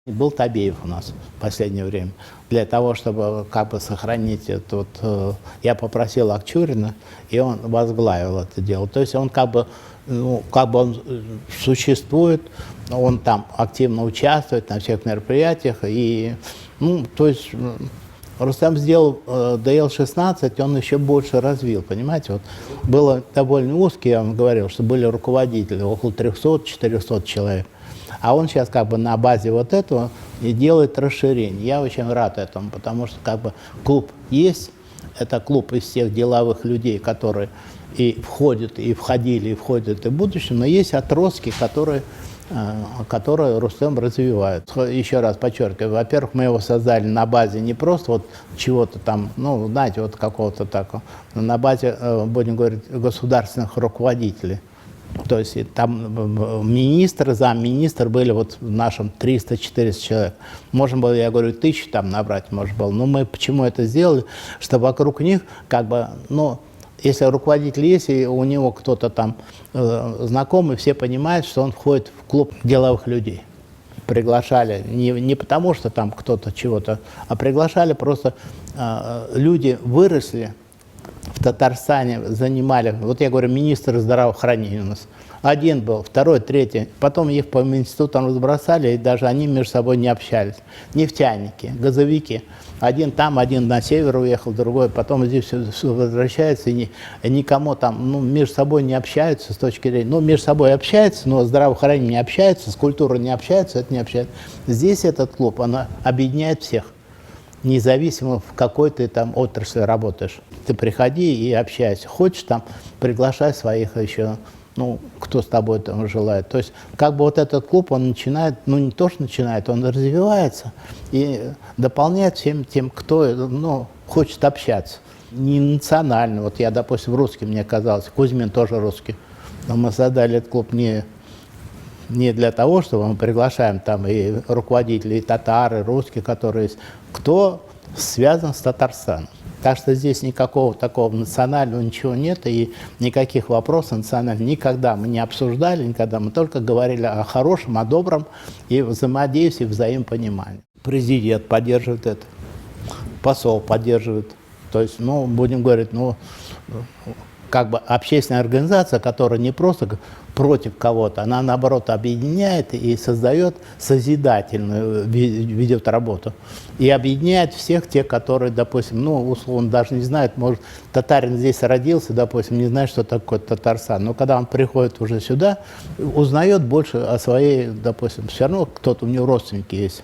Был Табеев у нас в последнее время. Для того, чтобы как бы сохранить этот, я попросил Акчурина, и он возглавил это дело. То есть он как бы он существует, он там активно участвует на всех мероприятиях. И, то есть Рустем сделал ДЛ-16, он еще больше развил, понимаете. Вот было довольно узкий, я вам говорил, что были руководители, около 300-400 человек. А он сейчас как бы на базе вот этого и делает расширение. Я очень рад этому, потому что как бы клуб есть, это клуб из всех деловых людей, которые и входят, и входили, и входят и в будущем, но есть отростки, которые Рустем развивает. Еще раз подчеркиваю, во-первых, мы его создали на базе не просто вот чего-то там, знаете, вот какого-то такого, но на базе, будем говорить, государственных руководителей. То есть там министры, замминистр были вот в нашем 300-400 человек. Можно было, я говорю, 1000 там набрать, можно было. Но мы почему это сделали? Чтобы вокруг них как бы, если руководитель есть, и у него кто-то там знакомый, все понимают, что он входит в клуб деловых людей. Приглашали не потому, что там кто-то чего-то, а приглашали просто люди выросли в Татарстане, занимали, вот я говорю, министр здравоохранения у нас. Один был, второй, третий. Потом их по институтам разбросали, и даже они между собой не общались. Нефтяники, газовики. Один там, один на север уехал, другой потом здесь все возвращается, и никому там между собой не общаются с точки зрения. Между собой общаются, но здравоохранение не общается, с культурой не общаются, это не общается. Здесь этот клуб, он объединяет всех. Независимо, в какой ты там отрасли работаешь. Ты приходи и общайся. Хочешь там, приглашай своих еще, кто с тобой там желает. То есть, как бы вот этот клуб, он начинает, не то, что начинает, он развивается и дополняет всем тем, кто, хочет общаться. Не национально. Вот я, допустим, русский, мне казалось, Кузьмин тоже русский. Но мы создали этот клуб не для того, чтобы мы приглашаем там и руководителей, и татар, и русских, которые есть, кто связан с Татарстаном. Так что здесь никакого такого национального ничего нет, и никаких вопросов национальных никогда мы не обсуждали, никогда мы только говорили о хорошем, о добром, и взаимодействии, взаимопонимании. Президент поддерживает это, посол поддерживает. То есть, будем говорить, как бы общественная организация, которая не просто против кого-то, она наоборот объединяет и создает созидательную, ведет работу. И объединяет всех тех, которые, допустим, условно даже не знают, может, татарин здесь родился, допустим, не знает, что такое Татарстан. Но когда он приходит уже сюда, узнает больше о своей, допустим, все равно кто-то у него родственники есть.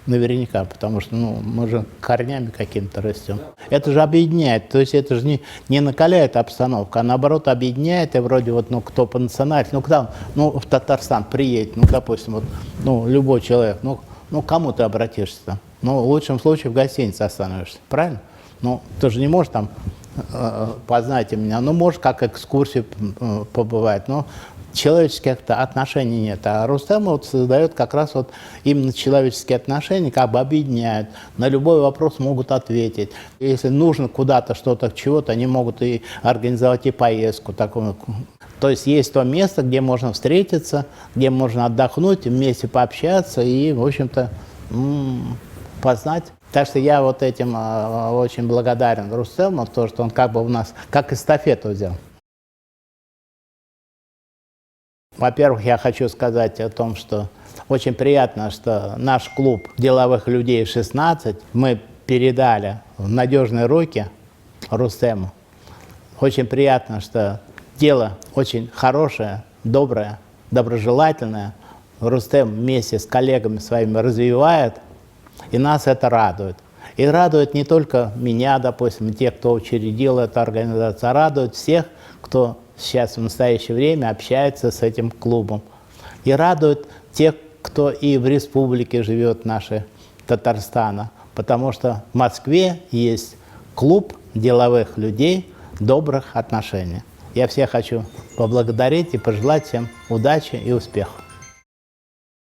Наверняка, потому что мы же корнями какими-то растем. Это же объединяет, то есть это же не накаляет обстановку, а наоборот объединяет, и вроде кто по национальности, когда в Татарстан приедет, допустим, любой человек, кому ты обратишься там? В лучшем случае в гостинице остановишься, правильно? Ты же не можешь там, познайте меня, можешь как экскурсию побывать, человеческих отношений нет. А Рустем создает как раз именно человеческие отношения, как бы объединяют. На любой вопрос могут ответить. Если нужно куда-то, что-то, чего-то, они могут и организовать и поездку такую. То есть есть то место, где можно встретиться, где можно отдохнуть, вместе пообщаться и, в общем-то, познать. Так что я этим очень благодарен Рустему, то, что он как бы у нас, как эстафету взял. Во-первых, я хочу сказать о том, что очень приятно, что наш клуб деловых людей 16 мы передали в надежные руки Рустему. Очень приятно, что дело очень хорошее, доброе, доброжелательное. Рустем вместе с коллегами своими развивает, и нас это радует. И радует не только меня, допустим, тех, кто учредил эту организацию, а радует всех, кто сейчас в настоящее время общается с этим клубом. И радует тех, кто и в республике живет, нашей Татарстана. Потому что в Москве есть клуб деловых людей добрых отношений. Я всех хочу поблагодарить и пожелать всем удачи и успехов.